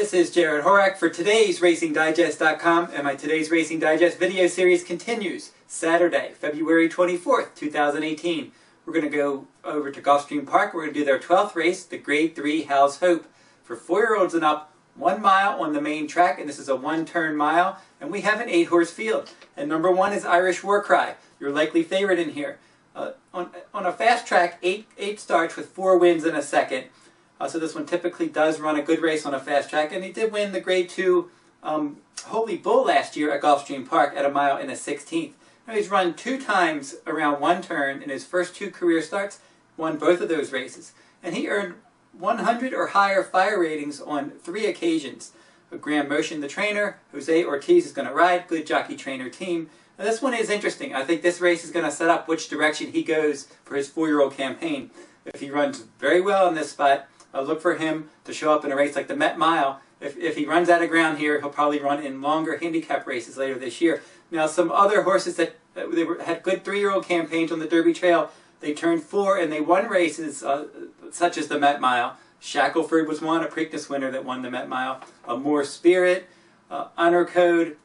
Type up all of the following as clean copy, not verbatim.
This is Jared Horak for today's RacingDigest.com, and my Today's Racing Digest video series continues Saturday, February 24th, 2018. We're going to go over to Gulfstream Park. We're going to do their 12th race, the Grade 3 Hal's Hope. For 4-year-olds and up, 1 mile on the main track, and this is a one-turn mile, and we have an 8-horse field. And number 1 is Irish War Cry, your likely favorite in here. On a fast track, 8 starts with 4 wins and a second. So this one typically does run a good race on a fast track, and he did win the Grade 2 Holy Bull last year at Gulfstream Park at 1 mile and a 16th. Now he's run 2 times around 1 turn in his first 2 career starts, won both of those races, and he earned 100 or higher fire ratings on 3 occasions. Graham Motion, the trainer, Jose Ortiz is going to ride, good jockey trainer team. Now this one is interesting. I think this race is going to set up which direction he goes for his 4-year-old campaign. If he runs very well in this spot, look for him to show up in a race like the Met Mile. If he runs out of ground here, he'll probably run in longer handicap races later this year. Now, some other horses that had good 3-year-old campaigns on the Derby Trail, they turned 4 and they won races such as the Met Mile. Shackelford was one, a Preakness winner that won the Met Mile. More Spirit, Honor Code.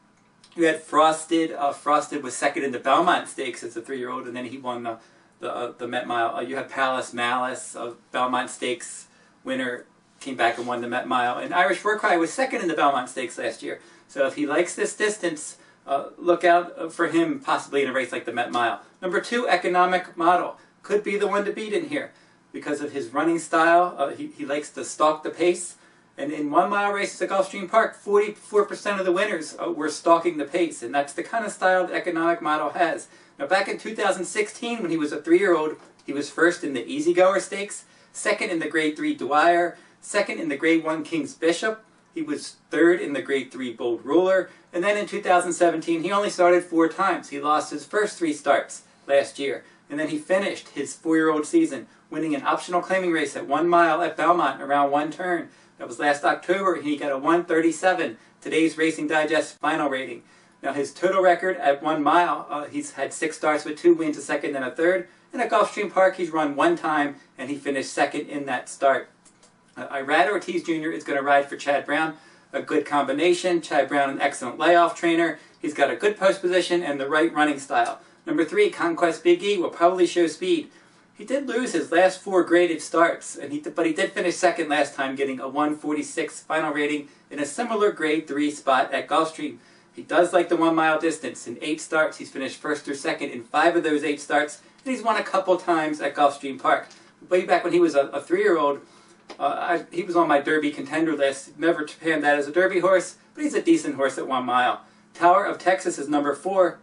You had Frosted. Frosted was second in the Belmont Stakes as a 3-year-old, and then he won the Met Mile. You had Palace Malice, Belmont Stakes winner, came back and won the Met Mile. And Irish War Cry was second in the Belmont Stakes last year. So if he likes this distance, look out for him possibly in a race like the Met Mile. Number 2, Economic Model. Could be the one to beat in here because of his running style. He likes to stalk the pace. And in 1 mile races at Gulfstream Park, 44% of the winners were stalking the pace. And that's the kind of style the Economic Model has. Now back in 2016, when he was a 3-year-old, he was first in the Easygoer Stakes, second in the Grade 3 Dwyer, second in the Grade 1 King's Bishop. He was 3rd in the Grade 3 Bold Ruler. And then in 2017, he only started 4 times. He lost his first 3 starts last year. And then he finished his 4-year-old season winning an optional claiming race at 1 mile at Belmont around 1 turn. That was last October, and he got a 137, today's Racing Digest final rating. Now his total record at 1 mile, he's had 6 starts with 2 wins, a second and a third. And at Gulfstream Park, he's run 1 time, and he finished second in that start. Irad Ortiz Jr. is going to ride for Chad Brown. A good combination. Chad Brown, an excellent layoff trainer. He's got a good post position and the right running style. Number 3, Conquest Big E will probably show speed. He did lose his last 4 graded starts, but he did finish second last time, getting a 146 final rating in a similar Grade 3 spot at Gulfstream. He does like the 1 mile distance. In 8 starts, he's finished first or second in 5 of those 8 starts, and he's won a couple times at Gulfstream Park. Way back when he was a 3-year-old, he was on my Derby contender list. Never panned that as a Derby horse, but he's a decent horse at 1 mile. Tower of Texas is number 4.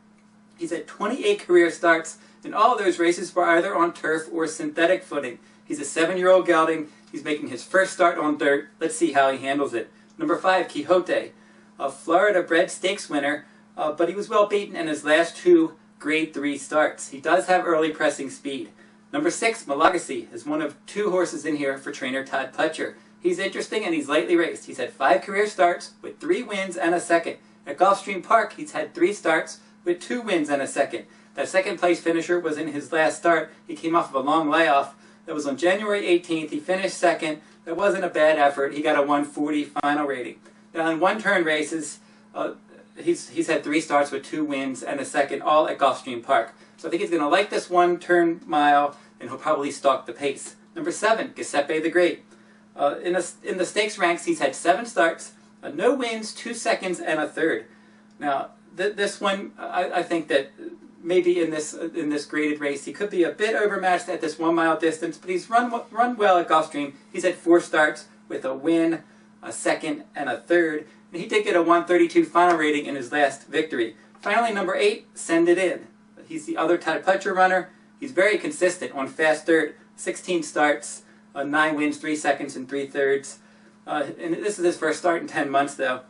He's had 28 career starts, and all of those races were either on turf or synthetic footing. He's a 7-year-old gelding. He's making his first start on dirt. Let's see how he handles it. Number 5, Quixote, a Florida-bred stakes winner, but he was well beaten in his last 2 Grade 3 starts. He does have early pressing speed. Number 6, Malagacy, is one of 2 horses in here for trainer Todd Pletcher. He's interesting and he's lightly raced. He's had 5 career starts with 3 wins and a second. At Gulfstream Park, he's had 3 starts with 2 wins and a second. That second place finisher was in his last start. He came off of a long layoff. That was on January 18th. He finished second. That wasn't a bad effort. He got a 140 final rating. Now in 1-turn races, he's had 3 starts with 2 wins and a second, all at Gulfstream Park. So I think he's going to like this 1-turn mile, and he'll probably stalk the pace. Number 7, Giuseppe the Great. In the stakes ranks, he's had 7 starts, no wins, 2 seconds, and a third. Now this one, I think that maybe in this graded race, he could be a bit overmatched at this 1 mile distance, but he's run well at Gulfstream. He's had 4 starts with a win, a second, and a third. And he did get a 132 final rating in his last victory. Finally, number 8, Send It In. He's the other Todd Pletcher runner. He's very consistent on fast dirt. 16 starts, 9 wins, 3 seconds, and 3 thirds. And this is his first start in 10 months, though.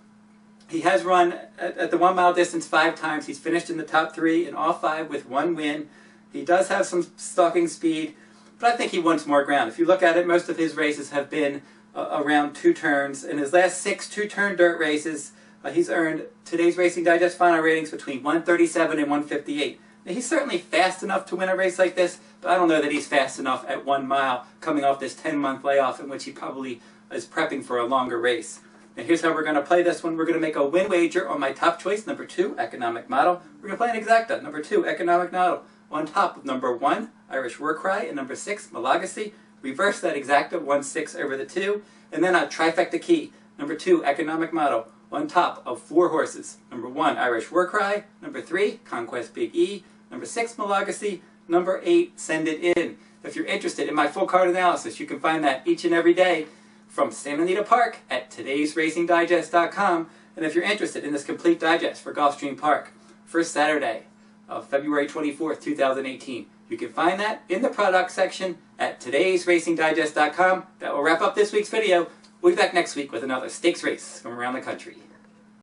He has run at the 1 mile distance 5 times. He's finished in the top 3 in all 5 with 1 win. He does have some stalking speed, but I think he wants more ground. If you look at it, most of his races have been around 2 turns. In his last 6 2-turn dirt races, he's earned today's Racing Digest final ratings between 137 and 158. Now, he's certainly fast enough to win a race like this, but I don't know that he's fast enough at 1 mile coming off this 10-month layoff in which he probably is prepping for a longer race. Now here's how we're going to play this one. We're going to make a win wager on my top choice, number 2, economic model. We're going to play an exacta, number 2, economic model, on top of number 1, Irish War Cry, and number 6, Malagacy. Reverse that exacta, 1/6 over the 2, and then a trifecta key, number 2, economic model, on top of 4 horses. Number 1, Irish War Cry, number 3, Conquest Big E, number 6, Malagacy, number 8, Send It In. If you're interested in my full card analysis, you can find that each and every day from Santa Anita Park at todaysracingdigest.com. And if you're interested in this complete digest for Gulfstream Park, first Saturday of February 24th, 2018, you can find that in the product section at todaysracingdigest.com. That will wrap up this week's video. We'll be back next week with another stakes race from around the country.